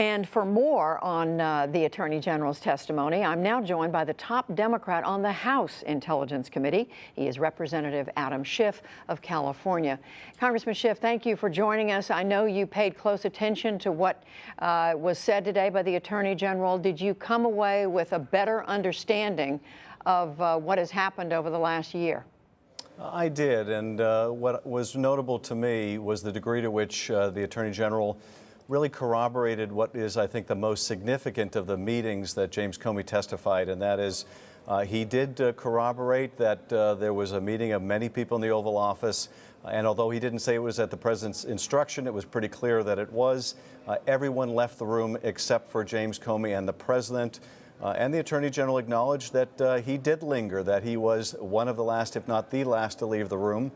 And for more on the Attorney General's testimony, I'm now joined by the top Democrat on the House Intelligence Committee. He is Representative Adam Schiff of California. Congressman Schiff, thank you for joining us. I know you paid close attention to what was said today by the Attorney General. Did you come away with a better understanding of what has happened over the last year? I did, and what was notable to me was the degree to which the Attorney General really corroborated what is, I think, the most significant of the meetings that James Comey testified, and that is he did corroborate that there was a meeting of many people in the Oval Office, and although he didn't say it was at the president's instruction, it was pretty clear that it was. Everyone left the room except for James Comey and the president. And the Attorney General acknowledged that he did linger, that he was one of the last, if not the last, to leave the room,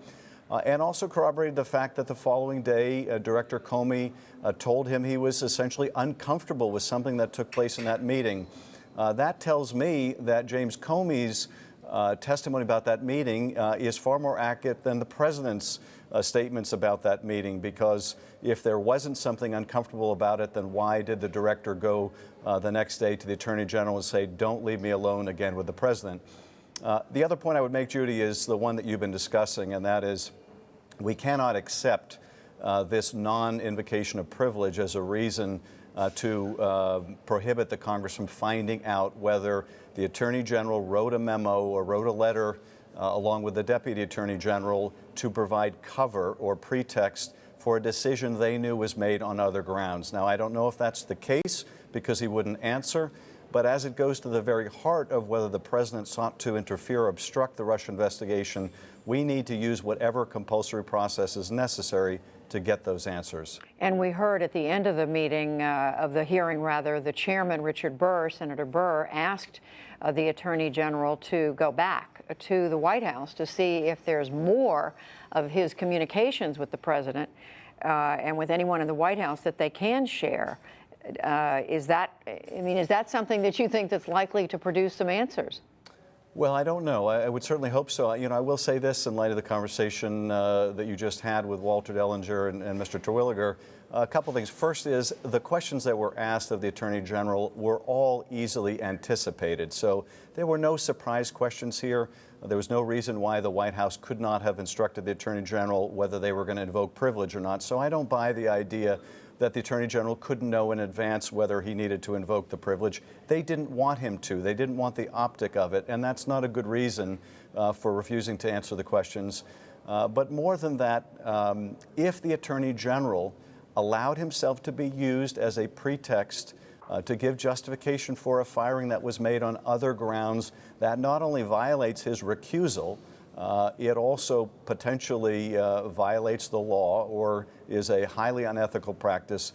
and also corroborated the fact that the following day, Director Comey told him he was essentially uncomfortable with something that took place in that meeting. That tells me that James Comey's testimony about that meeting is far more accurate than the president's statements about that meeting, because if there wasn't something uncomfortable about it, then why did the director go the next day to the Attorney General and say, "Don't leave me alone again with the president"? The other point I would make, Judy, is the one that you've been discussing, and that is we cannot accept this non-invocation of privilege as a reason to prohibit the Congress from finding out whether the Attorney General wrote a memo or wrote a letter along with the Deputy Attorney General to provide cover or pretext for a decision they knew was made on other grounds. Now, I don't know if that's the case because he wouldn't answer, but as it goes to the very heart of whether the president sought to interfere or obstruct the Russia investigation, we need to use whatever compulsory process is necessary to get those answers. And we heard at the end of the meeting, of the hearing rather, the chairman, Richard Burr, Senator Burr, asked the Attorney General to go back to the White House to see if there's more of his communications with the president and with anyone in the White House that they can share. Is that something that you think that's likely to produce some answers? Well, I don't know. I would certainly hope so. I will say this in light of the conversation that you just had with Walter Dellinger and Mr. Terwilliger. A couple things. First is the questions that were asked of the Attorney General were all easily anticipated. So there were no surprise questions here. There was no reason why the White House could not have instructed the Attorney General whether they were going to invoke privilege or not. So I don't buy the idea that the Attorney General couldn't know in advance whether he needed to invoke the privilege. They didn't want him to. They didn't want the optic of it, and that's not a good reason for refusing to answer the questions. But more than that, if the Attorney General allowed himself to be used as a pretext to give justification for a firing that was made on other grounds, that not only violates his recusal, it also potentially violates the law or is a highly unethical practice,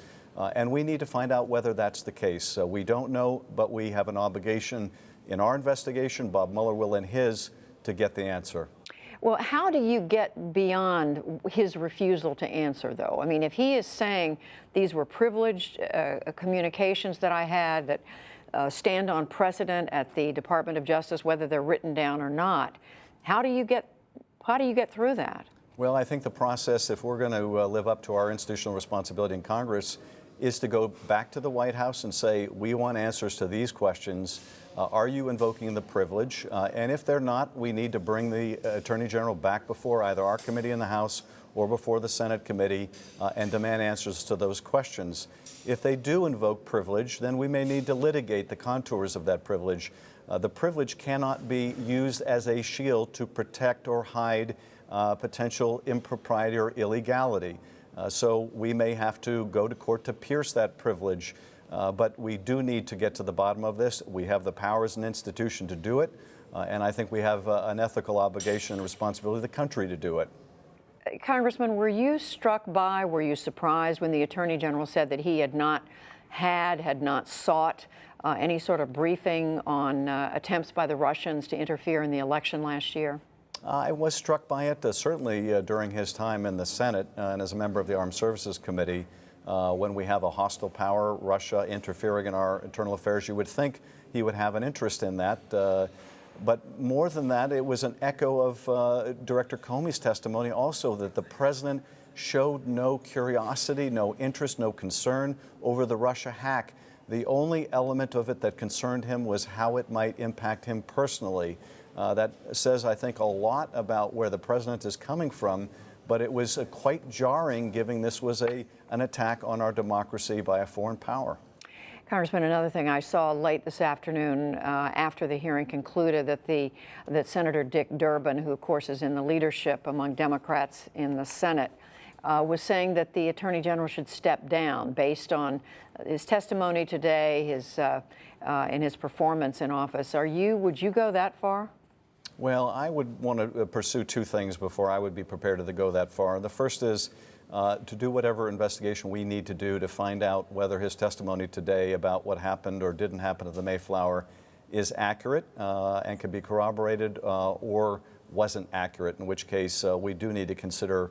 and we need to find out whether that's the case. So we don't know, but we have an obligation in our investigation, Bob Mueller will in his, to get the answer. Well, how do you get beyond his refusal to answer, though? I mean, if he is saying these were privileged communications that I had that stand on precedent at the Department of Justice, whether they're written down or not, how do you get through that? Well, I think the process, if we're going to live up to our institutional responsibility in Congress, is to go back to the White House and say, we want answers to these questions. Are you invoking the privilege? And if they're not, we need to bring the Attorney General back before either our committee in the House or before the Senate committee and demand answers to those questions. If they do invoke privilege, then we may need to litigate the contours of that privilege. The privilege cannot be used as a shield to protect or hide potential impropriety or illegality. So we may have to go to court to pierce that privilege. But we do need to get to the bottom of this. We have the power as an institution to do it, and I think we have an ethical obligation and responsibility of the country to do it. Congressman, were you surprised when the Attorney General said that he had not sought any sort of briefing on attempts by the Russians to interfere in the election last year? I was struck by it, certainly during his time in the Senate and as a member of the Armed Services Committee. When we have a hostile power, Russia, interfering in our internal affairs, you would think he would have an interest in that. But more than that, it was an echo of Director Comey's testimony also, that the president showed no curiosity, no interest, no concern over the Russia hack. The only element of it that concerned him was how it might impact him personally. That says, I think, a lot about where the president is coming from, but it was quite jarring given this was an attack on our democracy by a foreign power. Congressman, another thing I saw late this afternoon after the hearing concluded that Senator Dick Durbin, who of course is in the leadership among Democrats in the Senate, was saying that the Attorney General should step down based on his testimony today, in his performance in office. Would you go that far? Well, I would want to pursue two things before I would be prepared to go that far. The first is to do whatever investigation we need to do to find out whether his testimony today about what happened or didn't happen at the Mayflower is accurate and can be corroborated or wasn't accurate, in which case we do need to consider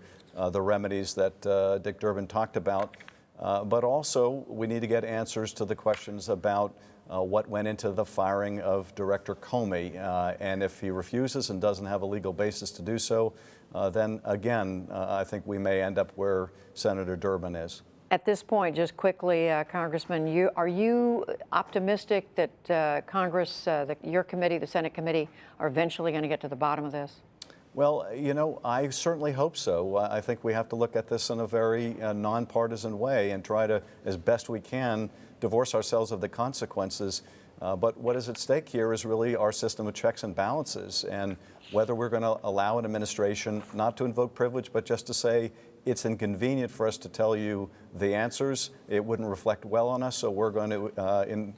the remedies that Dick Durbin talked about. But also, we need to get answers to the questions about what went into the firing of Director Comey. And if he refuses and doesn't have a legal basis to do so, then again, I think we may end up where Senator Durbin is. At this point, just quickly, Congressman, are you optimistic that Congress, your committee, the Senate committee, are eventually going to get to the bottom of this? Well, you know, I certainly hope so. I think we have to look at this in a very nonpartisan way and try to, as best we can, divorce ourselves of the consequences. But what is at stake here is really our system of checks and balances, and whether we're going to allow an administration not to invoke privilege, but just to say it's inconvenient for us to tell you the answers. It wouldn't reflect well on us, so we're going to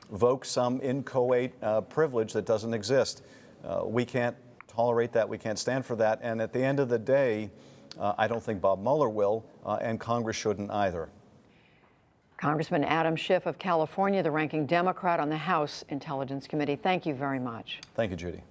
invoke some inchoate privilege that doesn't exist. We can't tolerate that. We can't stand for that. And at the end of the day, I don't think Bob Mueller will, and Congress shouldn't either. Congressman Adam Schiff of California, the ranking Democrat on the House Intelligence Committee, thank you very much. Thank you, Judy.